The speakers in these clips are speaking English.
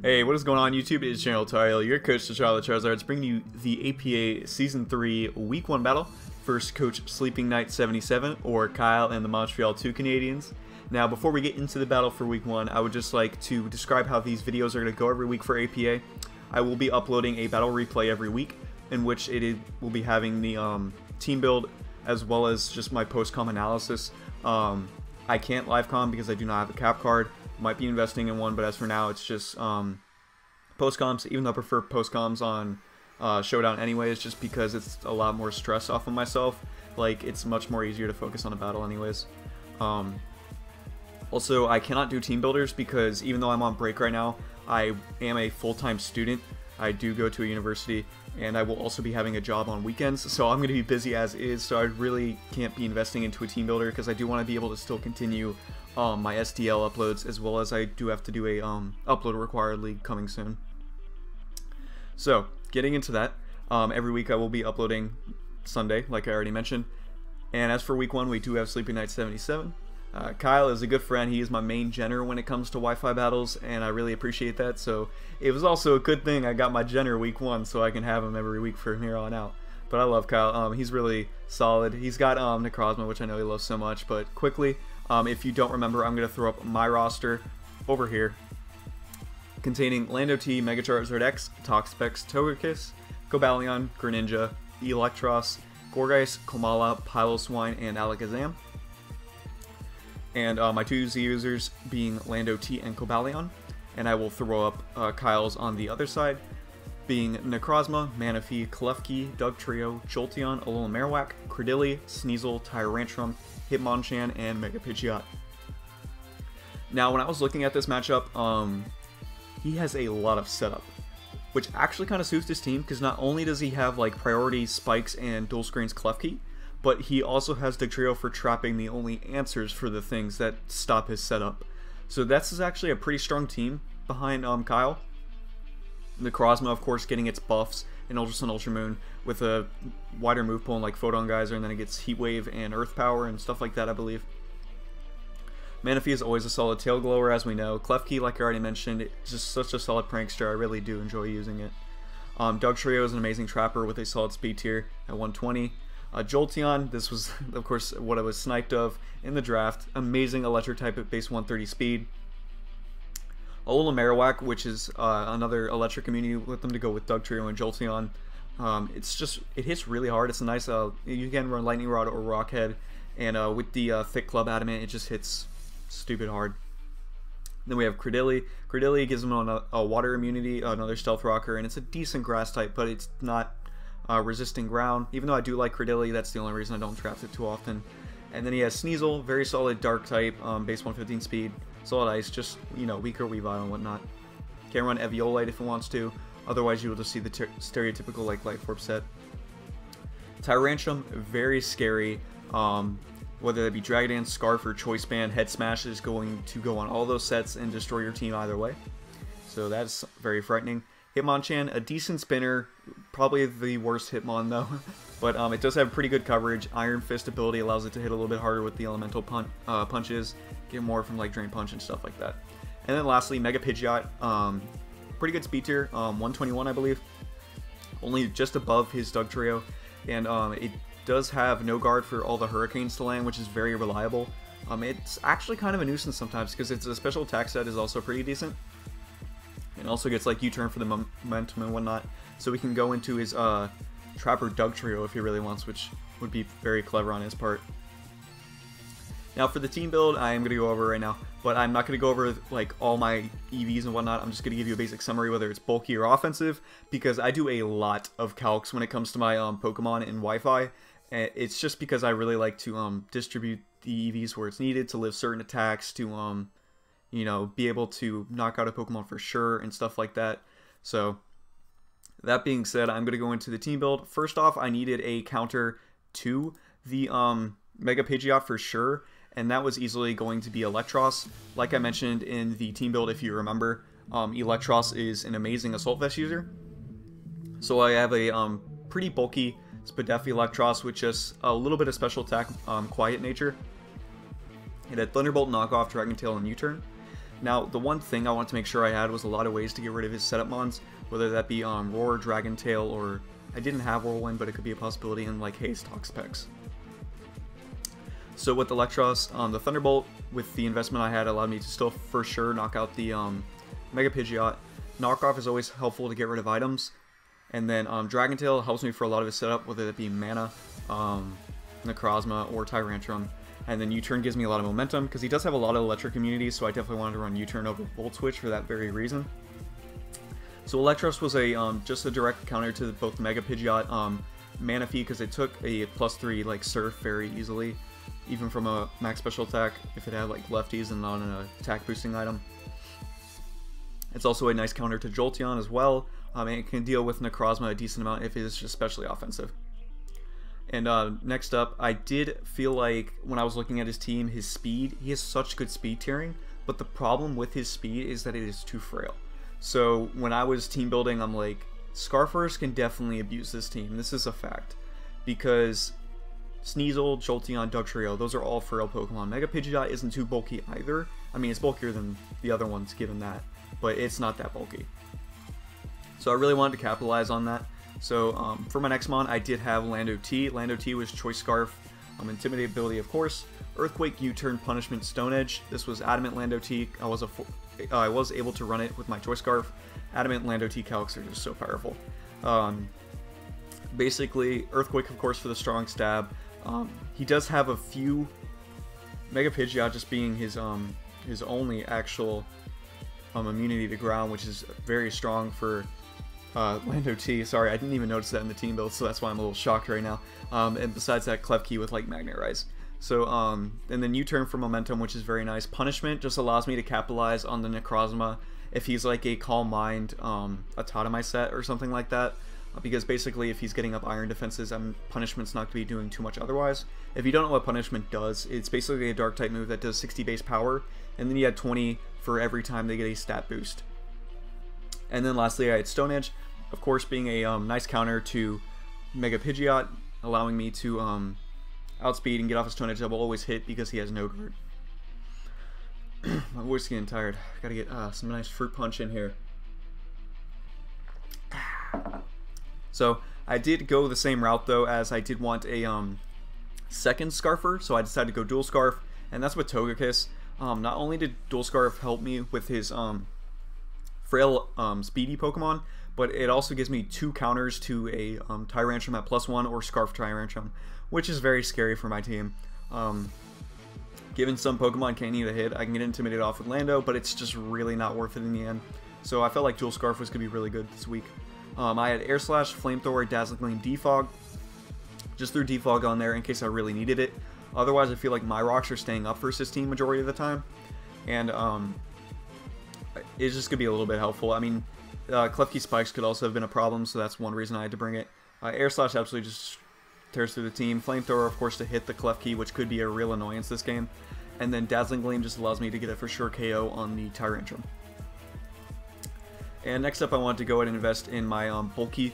Hey, what is going on YouTube? It is GeneralTarheel, your coach to Charlotte Charizards, bringing you the APA Season 3 Week 1 battle. First Coach Sleeping Knight 77, or Kyle and the Montreal Toucannadiens. Now, before we get into the battle for Week 1, I would just like to describe how these videos are going to go every week for APA. I will be uploading a battle replay every week, in which will be having the team build, as well as just my post-com analysis. I can't live com because I do not have a cap card. Might be investing in one, but as for now, it's just post-coms, even though I prefer post-coms on Showdown anyways, just because it's a lot more stress off of myself. Like, it's much more easier to focus on a battle anyways. Also, I cannot do team builders because even though I'm on break right now, I am a full-time student. I do go to a university, and I will also be having a job on weekends, so I'm going to be busy as is, so I really can't be investing into a team builder because I do want to be able to still continue my SDL uploads, as well as I do have to do a upload required league coming soon. So, getting into that, every week I will be uploading Sunday, like I already mentioned. And as for Week 1, we do have Sleeping Knight 77. Kyle is a good friend. He is my main Jenner when it comes to Wi-Fi battles, and I really appreciate that. So it was also a good thing I got my Jenner Week 1, so I can have him every week from here on out. But I love Kyle. He's really solid. He's got Necrozma, which I know he loves so much. But quickly, if you don't remember, I'm going to throw up my roster over here, containing Lando T, Mega Charizard X, Toxapex, Togekiss, Cobalion, Greninja, Eelektross, Gourgeist, Komala, Piloswine, and Alakazam. And my two Z users being Lando T and Cobalion. And I will throw up Kyle's on the other side, being Necrozma, Manaphy, Klefki, Dugtrio, Jolteon, Alola Marowak, Credilli, Sneasel, Tyrantrum, Hitmonchan, and Mega Pidgeot. Now, when I was looking at this matchup, he has a lot of setup, which actually kind of suits his team, because not only does he have like priority spikes and dual screens Klefki, but he also has Dugtrio for trapping the only answers for the things that stop his setup. So that's actually a pretty strong team behind Kyle. Necrozma, of course, getting its buffs in Ultra Sun, Ultra Moon with a wider move pool like Photon Geyser, and then it gets Heat Wave and Earth Power and stuff like that, I believe. Manaphy is always a solid tail glower, as we know. Klefki, like I already mentioned, it's just such a solid prankster. I really do enjoy using it. Dugtrio is an amazing trapper with a solid speed tier at 120. Jolteon, this was, of course, what I was sniped of in the draft. Amazing electric type at base 130 speed. Alola Marowak, which is another electric immunity with them to go with Dugtrio and Jolteon. It hits really hard. It's a nice, you can run Lightning Rod or Rock Head, and with the thick Club Adamant, it just hits stupid hard. Then we have Credilli. Credilli gives him a water immunity, another Stealth Rocker, and it's a decent grass type, but it's not resisting ground. Even though I do like Credilli, that's the only reason I don't draft it too often. And then he has Sneasel, very solid dark type, base 115 speed, solid ice, just, you know, weaker Weavile and whatnot. Can run Eviolite if it wants to, otherwise you will just see the stereotypical like Light Orb set. Tyrantrum, very scary, whether that be Dragon Dance, Scarf, or Choice Band, Head Smash is going to go on all those sets and destroy your team either way. So that's very frightening. Hitmonchan, a decent spinner, probably the worst Hitmon though, but it does have pretty good coverage. Iron Fist ability allows it to hit a little bit harder with the elemental punches, get more from like Drain Punch and stuff like that. And then lastly, Mega Pidgeot, pretty good speed tier, 121 I believe, only just above his Dugtrio, and it does have no guard for all the Hurricanes to land, which is very reliable. It's actually kind of a nuisance sometimes because its special attack set is also pretty decent. And also gets like U-turn for the momentum and whatnot, so we can go into his Trapper Dugtrio if he really wants, which would be very clever on his part. Now for the team build, I am going to go over right now, but I'm not going to go over like all my EVs and whatnot. I'm just going to give you a basic summary, whether it's bulky or offensive, because I do a lot of calcs when it comes to my Pokemon and Wi-Fi. It's just because I really like to distribute the EVs where it's needed to live certain attacks, to you know, be able to knock out a Pokemon for sure and stuff like that. So that being said, I'm going to go into the team build. First off, I needed a counter to the Mega Pidgeot for sure, and that was easily going to be Eelektross. Like I mentioned in the team build, if you remember, Eelektross is an amazing Assault Vest user. So I have a pretty bulky Spadef Eelektross with just a little bit of special attack, quiet nature. It had Thunderbolt, Knockoff, Dragon Tail, and U-turn. Now, the one thing I want to make sure I had was a lot of ways to get rid of his setup mons, whether that be Roar, Dragon Tail, or I didn't have Whirlwind, but it could be a possibility in like Haze Toxapex. So with Electros, the Thunderbolt, with the investment I had, allowed me to still for sure knock out the Mega Pidgeot. Knockoff is always helpful to get rid of items. And then Dragon Tail helps me for a lot of his setup, whether it be Mana, Necrozma, or Tyrantrum. And then U-Turn gives me a lot of momentum, because he does have a lot of electric immunities, so I definitely wanted to run U-Turn over Volt Switch for that very reason. So Electros was a just a direct counter to both Mega Pidgeot, Manaphy, because it took a +3 like Surf very easily, even from a max special attack, if it had like lefties and not an attack boosting item. It's also a nice counter to Jolteon as well, and it can deal with Necrozma a decent amount if it is especially offensive. And next up, I did feel like when I was looking at his team, his speed, he has such good speed tiering, but the problem with his speed is that it is too frail. So when I was team building, I'm like, Scarfers can definitely abuse this team. This is a fact. Because Sneasel, Jolteon, Dugtrio, those are all frail Pokemon. Mega Pidgeot isn't too bulky either. I mean, it's bulkier than the other ones, given that, but it's not that bulky. So I really wanted to capitalize on that. So for my next mon, I did have Lando T. Lando T was Choice Scarf, Intimidate ability, of course, Earthquake, U-Turn, Punishment, Stone Edge. This was Adamant Lando T. I was able to run it with my Choice Scarf. Adamant Lando T Calyx are just so powerful. Basically, Earthquake, of course, for the strong stab. He does have a few, Mega Pidgeot just being his only actual immunity to ground, which is very strong for Lando T. Sorry, I didn't even notice that in the team build, so that's why I'm a little shocked right now. And besides that, Klefki with like Magnet Rise. So, and then U-Turn for momentum, which is very nice. Punishment just allows me to capitalize on the Necrozma if he's like a Calm Mind, a Totemi set or something like that. Because basically, if he's getting up Iron defenses, Punishment's not going to be doing too much otherwise. If you don't know what Punishment does, it's basically a Dark-type move that does 60 base power, and then you add 20 for every time they get a stat boost. And then lastly, I had Stone Edge, of course being a nice counter to Mega Pidgeot, allowing me to outspeed and get off his Stone Edge that will always hit because he has no guard. My voice is getting tired. Gotta get some nice fruit punch in here. So I did go the same route though, as I did want a second Scarfer, so I decided to go Dual Scarf, and that's with Togekiss. Not only did Dual Scarf help me with his frail speedy Pokemon, but it also gives me 2 counters to a Tyrantrum at +1 or Scarf Tyrantrum, which is very scary for my team. Given some Pokemon can't eat a hit, I can get intimidated off with Lando, but it's just really not worth it in the end. So I felt like Dual Scarf was going to be really good this week. I had Air Slash, Flamethrower, Dazzling Gleam, Defog. Just threw Defog on there in case I really needed it. Otherwise, I feel like my rocks are staying up versus team majority of the time. And it's just going to be a little bit helpful. I mean, Klefki Spikes could also have been a problem, so that's one reason I had to bring it. Air Slash absolutely just tears through the team. Flamethrower, of course, to hit the Klefki, which could be a real annoyance this game. And then Dazzling Gleam just allows me to get a for sure KO on the Tyrantrum. And next up, I wanted to go ahead and invest in my bulky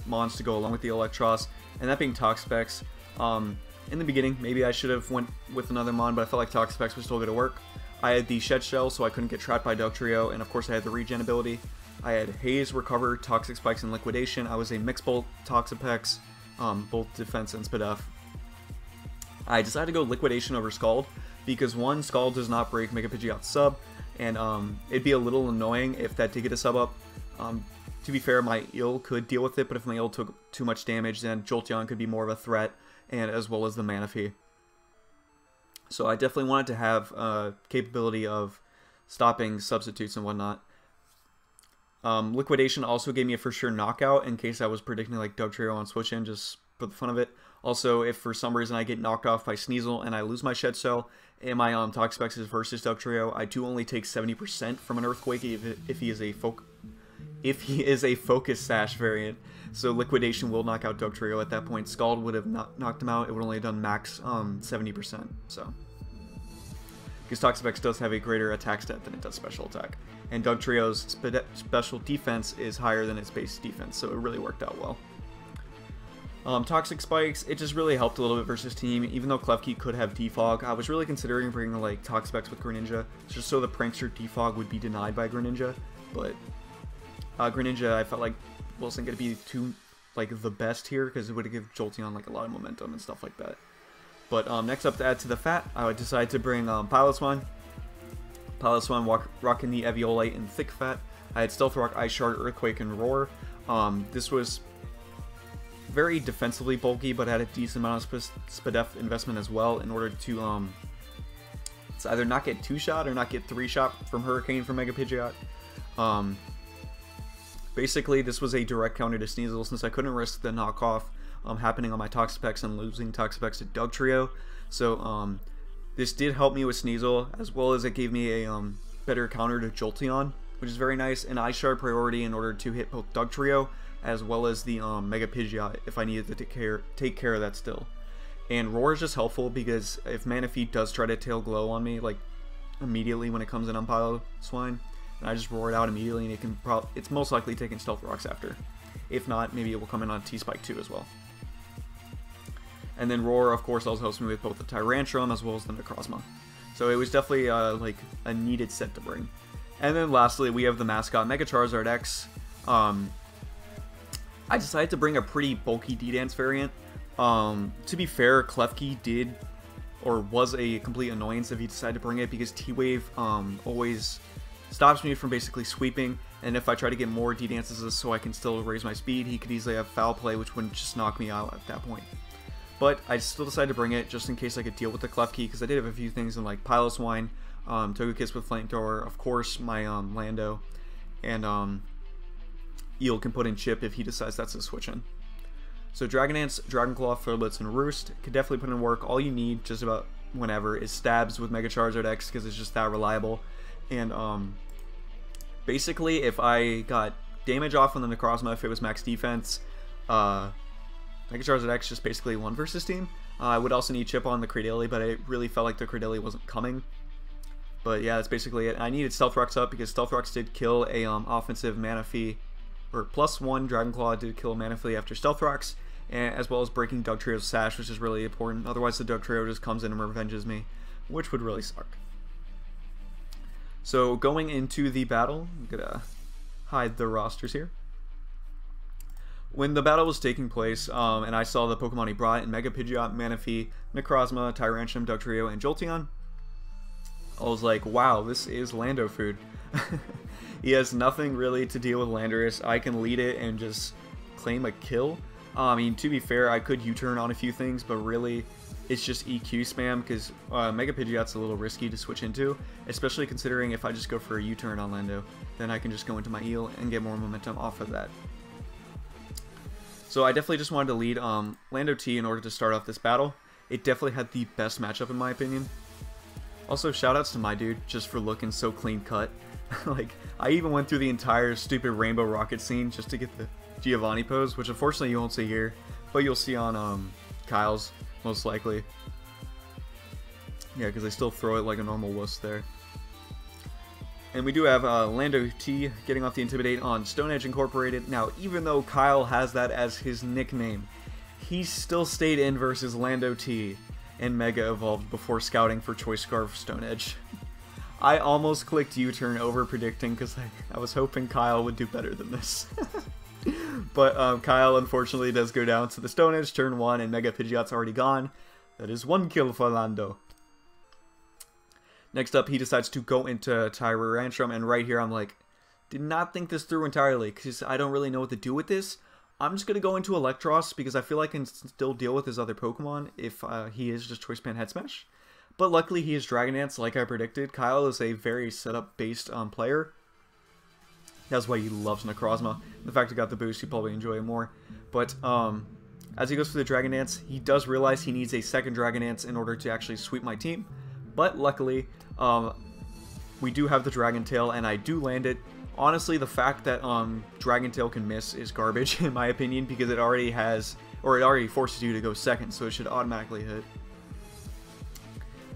mons to go along with the Electros, and that being Toxapex. In the beginning, maybe I should have went with another mon, but I felt like Toxapex was still going to work. I had the Shed Shell, so I couldn't get trapped by Dugtrio, and of course I had the Regen ability. I had Haze, Recover, Toxic Spikes, and Liquidation. I was a Mixed Bolt Toxapex, both Defense and Spadef. I decided to go Liquidation over Scald, because one, Scald does not break Mega Pidgeot's sub, and it'd be a little annoying if that did get a sub up. To be fair, my Eel could deal with it, but if my Eel took too much damage, then Jolteon could be more of a threat, and as well as the Manaphy. So I definitely wanted to have capability of stopping substitutes and whatnot. Liquidation also gave me a for sure knockout in case I was predicting like Dugtrio on Switch in just for the fun of it. Also, if for some reason I get knocked off by Sneasel and I lose my Shed Shell and my Toxapex is versus Dugtrio, I do only take 70% from an Earthquake if he is a Focus Sash variant. So Liquidation will knock out Dugtrio at that point. Scald would have knocked him out. It would only have done max 70%. So, because Toxapex does have a greater attack stat than it does special attack, and Dugtrio's special defense is higher than its base defense, so it really worked out well. Toxic Spikes, it just really helped a little bit versus team. Even though Klefki could have Defog, I was really considering bringing like Toxic Spikes with Greninja, just so the Prankster Defog would be denied by Greninja. But Greninja, I felt like wasn't going to be too like the best here because it would give Jolteon like a lot of momentum and stuff like that. But next up to add to the fat, I would decide to bring Piloswine. Piloswine rocking the Eviolite and Thick Fat. I had Stealth Rock, Ice Shard, Earthquake, and Roar. This was very defensively bulky, but had a decent amount of Spadef investment as well in order to it's either not get 2-shot or not get 3-shot from Hurricane from Mega Pidgeot. Basically, this was a direct counter to Sneasel since I couldn't risk the knockoff happening on my Toxapex and losing Toxapex to Dugtrio. So this did help me with Sneasel, as well as it gave me a better counter to Jolteon, which is very nice, and Ice Shard priority in order to hit both Dugtrio as well as the Mega Pidgeot if I needed to take care of that still. And Roar is just helpful because if Manaphy does try to Tail Glow on me, like immediately when it comes in on Piloswine, and I just roar it out immediately, and it can it's most likely taking Stealth Rocks after. If not, maybe it will come in on T-Spike too as well. And then Roar, of course, also helps me with both the Tyrantrum as well as the Necrozma. So it was definitely like a needed set to bring. And then lastly, we have the mascot Mega Charizard X. I decided to bring a pretty bulky D-Dance variant. To be fair, Klefki did, or was a complete annoyance if he decided to bring it, because T-Wave always stops me from basically sweeping, and if I try to get more D-Dances so I can still raise my speed, he could easily have Foul Play, which wouldn't just knock me out at that point. But I still decided to bring it just in case I could deal with the Klefki, because I did have a few things in like Piloswine, Togekiss with Flamethrower, of course my Lando, and Eel can put in Chip if he decides that's a switch in. So Dragonance, Dragonclaw, Throblitz, and Roost could definitely put in work. All you need just about whenever is Stabs with Mega Charizard X because it's just that reliable. And basically if I got damage off on the Necrozma if it was max defense, Mega Charizard X just basically won versus team. I would also need Chip on the Cradily, but I really felt like the Cradily wasn't coming. But yeah, that's basically it. I needed Stealth Rocks up because Stealth Rocks did kill a offensive Manaphy, or +1 Dragonclaw did kill Manaphy after Stealth Rocks, and as well as breaking Dugtrio's Sash, which is really important. Otherwise the Dugtrio just comes in and revenges me, which would really suck. So going into the battle, I'm gonna hide the rosters here. When the battle was taking place, and I saw the Pokemon he brought in Mega Pidgeot, Manaphy, Necrozma, Tyrantrum, Dugtrio, and Jolteon, I was like, wow, this is Lando food. He has nothing really to deal with Landorus. I can lead it and just claim a kill. I mean, to be fair, I could U-turn on a few things, but really, it's just EQ spam because Mega Pidgeot's a little risky to switch into, especially considering if I just go for a U-turn on Lando, then I can just go into my Eel and get more momentum off of that. So I definitely just wanted to lead Lando T in order to start off this battle. It definitely had the best matchup in my opinion. Also, shoutouts to my dude just for looking so clean cut. Like, I even went through the entire stupid Rainbow Rocket scene just to get the Giovanni pose, which unfortunately you won't see here, but you'll see on Kyle's, most likely. Yeah, because I still throw it like a normal wuss there. And we do have Lando T getting off the Intimidate on Stone Edge Incorporated. Now, even though Kyle has that as his nickname, he still stayed in versus Lando T and Mega Evolved before scouting for Choice Scarf Stone Edge. I almost clicked U-turn over predicting because I was hoping Kyle would do better than this. But Kyle unfortunately does go down to the Stone Edge turn 1 and Mega Pidgeot's already gone. That is 1 kill for Lando. Next up, he decides to go into Tyrantrum, and right here I'm like, did not think this through entirely because I don't really know what to do with this. I'm just going to go into Electros because I feel like I can still deal with his other Pokemon if he is just Choice Band Head Smash. But luckily he is Dragonance like I predicted. Kyle is a very setup based player. That's why he loves Necrozma. The fact he got the boost, he probably enjoy it more. But as he goes for the Dragonance, he does realize he needs a second Dragonance in order to actually sweep my team. But luckily, we do have the Dragon Tail, and I do land it. Honestly, the fact that Dragon Tail can miss is garbage in my opinion, because it already has, or it already forces you to go second, so it should automatically hit.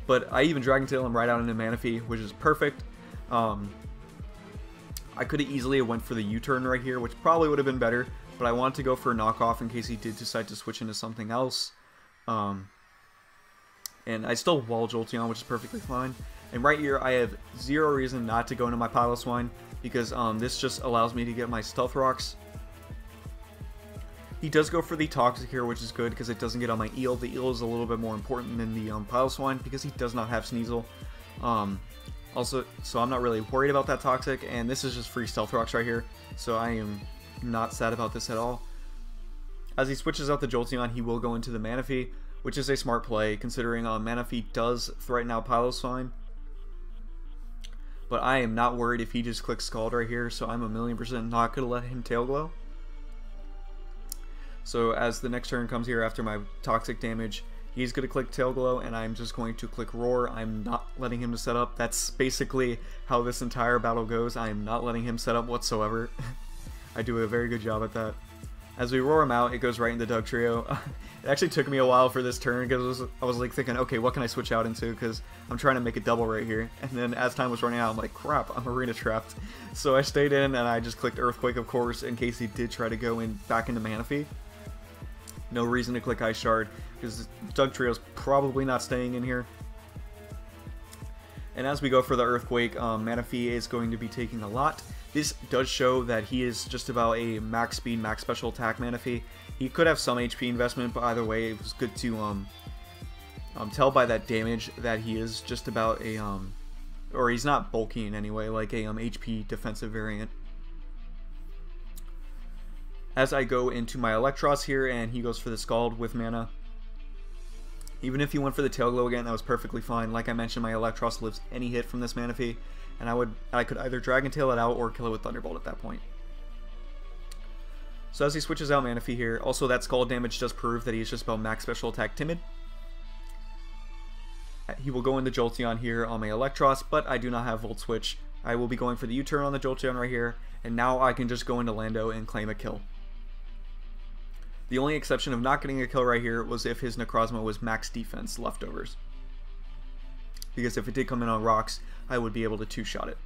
But I even Dragon Tail him right out into Manaphy, which is perfect. I could have easily went for the U-turn right here, which probably would have been better, but I wanted to go for a knockoff in case he did decide to switch into something else. And I still wall Jolteon, which is perfectly fine. And right here, I have zero reason not to go into my Piloswine, because this just allows me to get my Stealth Rocks. He does go for the Toxic here, which is good because it doesn't get on my Eel. The Eel is a little bit more important than the Piloswine because he does not have Sneasel. Also, so I'm not really worried about that Toxic, and this is just free Stealth Rocks right here, so I am not sad about this at all. As he switches out the Jolteon, he will go into the Manaphy, which is a smart play considering Manaphy does threaten out Piloswine. But I am not worried if he just clicks Scald right here, so I'm 1,000,000% not going to let him Tail Glow. So as the next turn comes here after my Toxic damage, he's going to click Tail Glow, and I'm just going to click Roar. I'm not letting him to set up. That's basically how this entire battle goes. I am not letting him set up whatsoever. I do a very good job at that. As we roar him out, it goes right into Dugtrio. It actually took me a while for this turn because I was like thinking, okay, what can I switch out into? Because I'm trying to make a double right here. And then as time was running out, I'm like, crap, I'm arena trapped. So I stayed in and I just clicked Earthquake, of course, in case he did try to go in back into Manaphy. No reason to click Ice Shard because Dugtrio's probably not staying in here. And as we go for the Earthquake, Manaphy is going to be taking a lot. This does show that he is just about a max speed, max special attack Manaphy. He could have some HP investment, but either way, it was good to tell by that damage that he is just about a, or he's not bulky in any way, like a HP defensive variant. As I go into my Electros here, and he goes for the Scald with mana. Even if he went for the Tail Glow again, that was perfectly fine. Like I mentioned, my Electros lives any hit from this Manaphy, and I could either Dragon Tail it out or kill it with Thunderbolt at that point. So as he switches out Manaphy here, also that Scald damage does prove that he's just about max special attack timid. He will go into Jolteon here on my Electros, but I do not have Volt Switch. I will be going for the U-turn on the Jolteon right here, and now I can just go into Lando and claim a kill. The only exception of not getting a kill right here was if his Necrozma was max defense leftovers. Because if it did come in on rocks, I would be able to two-shot it.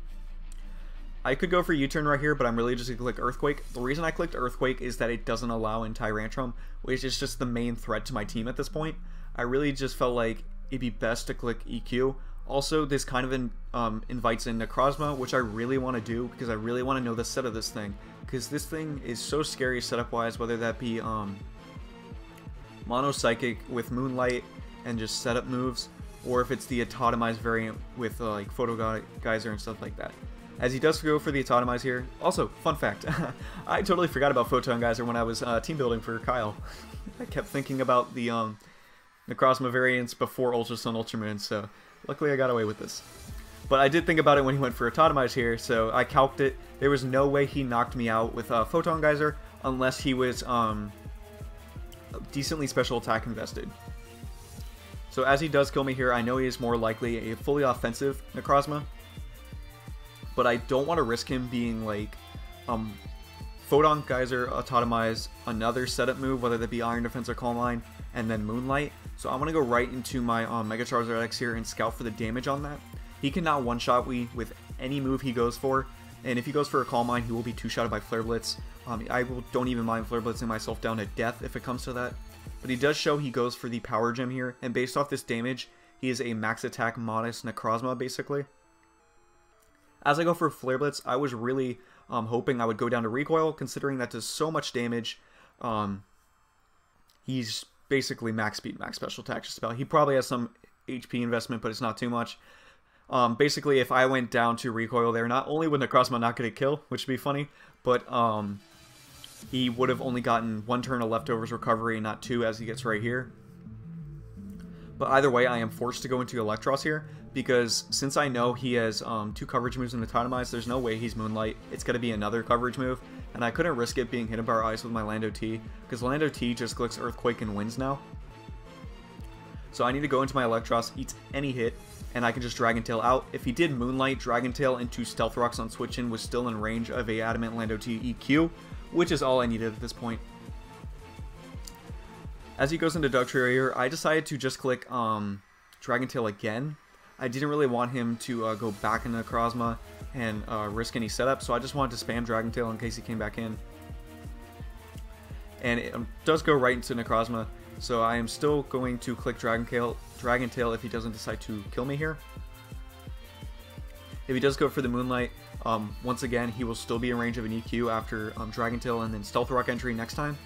I could go for U-turn right here, but I'm really just going to click Earthquake. The reason I clicked Earthquake is that it doesn't allow in Tyrantrum, which is just the main threat to my team at this point. I really just felt like it'd be best to click EQ. Also, this kind of invites in Necrozma, which I really want to do because I really want to know the set of this thing. Because this thing is so scary setup-wise, whether that be Mono Psychic with Moonlight and just setup moves, or if it's the Autotomized variant with like Photo Geyser and stuff like that. As he does go for the Autotomize here. Also, fun fact, I totally forgot about Photon Geyser when I was team building for Kyle. I kept thinking about the Necrozma variants before Ultra Sun, Ultra Moon, so luckily I got away with this. But I did think about it when he went for Autotomize here, so I calced it. There was no way he knocked me out with Photon Geyser unless he was decently special attack invested. So as he does kill me here, I know he is more likely a fully offensive Necrozma. But I don't want to risk him being like Photon Geyser, Autotomize, another setup move, whether that be Iron Defense or Calm Mind, and then Moonlight. So I'm going to go right into my Mega Charizard X here and scout for the damage on that. He cannot one-shot me with any move he goes for, and if he goes for a Calm Mind, he will be two-shotted by Flare Blitz. Don't even mind Flare Blitzing myself down to death if it comes to that. But he does show he goes for the Power Gem here, and based off this damage, he is a max attack modest Necrozma, basically. As I go for Flare Blitz, I was really hoping I would go down to Recoil, considering that does so much damage. He's basically max speed, max special attack just about. He probably has some HP investment, but it's not too much. Basically, if I went down to Recoil there, not only would Necrozma not get a kill, which would be funny, but he would have only gotten one turn of Leftovers Recovery and not two, as he gets right here. But either way, I am forced to go into Electros here, because since I know he has two coverage moves in the Autotomize, there's no way he's Moonlight. It's going to be another coverage move, and I couldn't risk it being hidden by our ice with my Lando T, because Lando T just clicks Earthquake and wins now. So I need to go into my Electros, eats any hit, and I can just Dragon Tail out. If he did Moonlight, Dragon Tail into Stealth Rocks on switch-in was still in range of a Adamant Lando T EQ, which is all I needed at this point. As he goes into Dugtrio here, I decided to just click Dragon Tail again. I didn't really want him to go back into Necrozma and risk any setup, so I just wanted to spam Dragon Tail in case he came back in. and it does go right into Necrozma, so I am still going to click Dragon Tail if he doesn't decide to kill me here. If he does go for the Moonlight, once again, he will still be in range of an EQ after Dragon Tail and then Stealth Rock entry next time.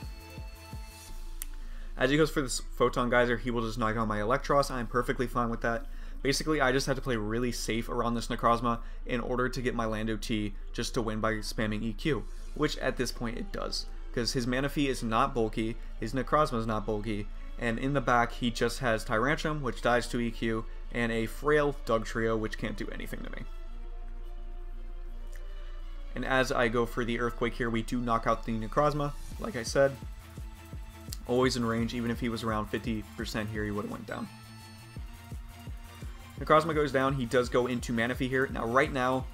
As he goes for this Photon Geyser, he will just knock out my Electros. I'm perfectly fine with that. Basically, I just had to play really safe around this Necrozma in order to get my Lando T just to win by spamming EQ, which at this point it does. Because his Manaphy is not bulky, his Necrozma is not bulky, and in the back he just has Tyrantrum, which dies to EQ, and a Frail Dugtrio, which can't do anything to me. And as I go for the Earthquake here, we do knock out the Necrozma, like I said. Always in range, even if he was around 50% here, he would have went down. Necrozma goes down, he does go into Manaphy here. Now right now,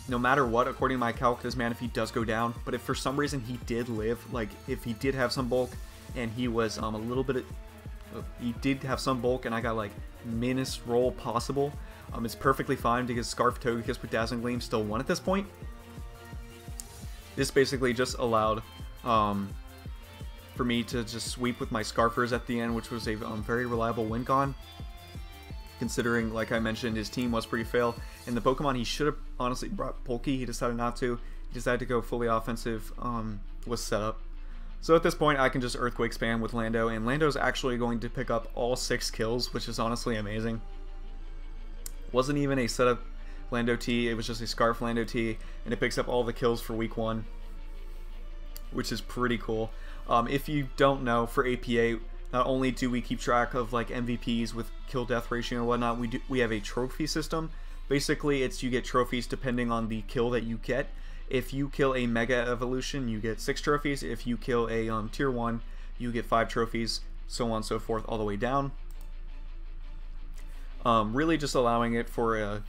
no matter what, according to my calc, this Manaphy does go down, but if for some reason he did live, like if he did have some bulk, and he was a little bit, he did have some bulk, and I got like minus roll possible, it's perfectly fine because Scarf Togekiss with Dazzling Gleam still won at this point. This basically just allowed for me to just sweep with my Scarfers at the end, which was a very reliable win con. Considering, like I mentioned, his team was pretty fail, and the Pokemon he should have honestly brought Polky, he decided not to. He decided to go fully offensive, was set up. So at this point, I can just Earthquake spam with Lando, and Lando's actually going to pick up all 6 kills, which is honestly amazing. Wasn't even a setup Lando T, it was just a Scarf Lando T, and it picks up all the kills for week 1, which is pretty cool. If you don't know, for APA, not only do we keep track of like MVPs with kill death ratio and whatnot, we have a trophy system. Basically, it's you get trophies depending on the kill that you get. If you kill a Mega Evolution, you get 6 trophies. If you kill a Tier 1, you get 5 trophies, so on and so forth, all the way down. Really just allowing it for a,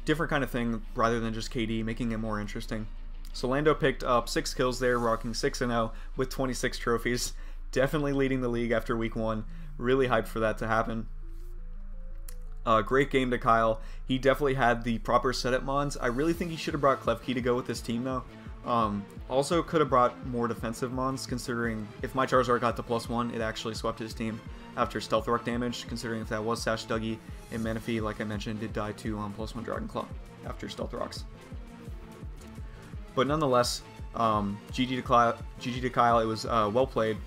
different kind of thing rather than just KD, making it more interesting. So Lando picked up 6 kills there, rocking 6-0 with 26 trophies. Definitely leading the league after week 1. Really hyped for that to happen. Great game to Kyle. He definitely had the proper setup mons. I really think he should have brought Klefki to go with this team though. Also could have brought more defensive mons, considering if my Charizard got to +1, it actually swept his team after Stealth Rock damage, considering if that was Sash Dougie, and Manaphy, like I mentioned, did die to +1 Dragon Claw after Stealth Rocks. But nonetheless, GG to Kyle, it was well played.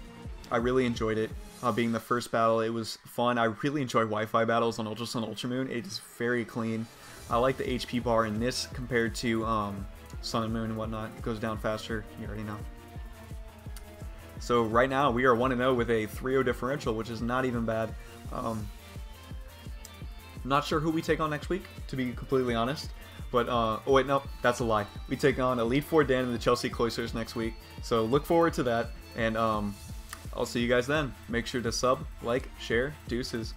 I really enjoyed it. Being the first battle, it was fun. I really enjoy Wi-Fi battles on Ultra Sun, Ultra Moon. It is very clean. I like the HP bar in this compared to Sun and Moon and whatnot. It goes down faster, you already know. So right now, we are 1-0 with a 3-0 differential, which is not even bad. Not sure who we take on next week, to be completely honest. But, oh wait, no, that's a lie. We take on EliteForte Dan and the Chelsea Cloysters next week. So look forward to that, and I'll see you guys then. Make sure to sub, like, share, deuces.